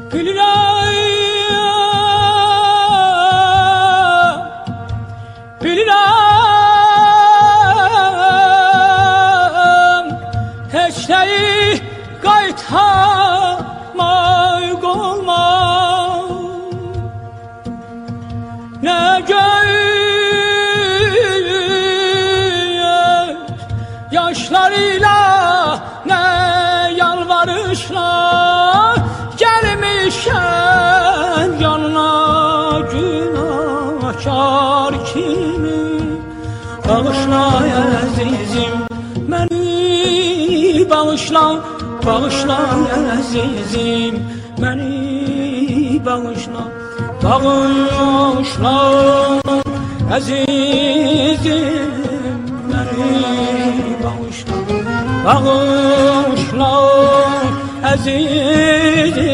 Bilirəm, heç nəyi qaytarmaq olmaz. Nə göz yaşlarıyla, nə yalvarışlar gelmişəm yanına günahkar kimi. Bağışla əzizim, məni bağışla, bağışla əzizim, məni bağışla, bağışla əzizim, məni bağışla, bağışla əzizim,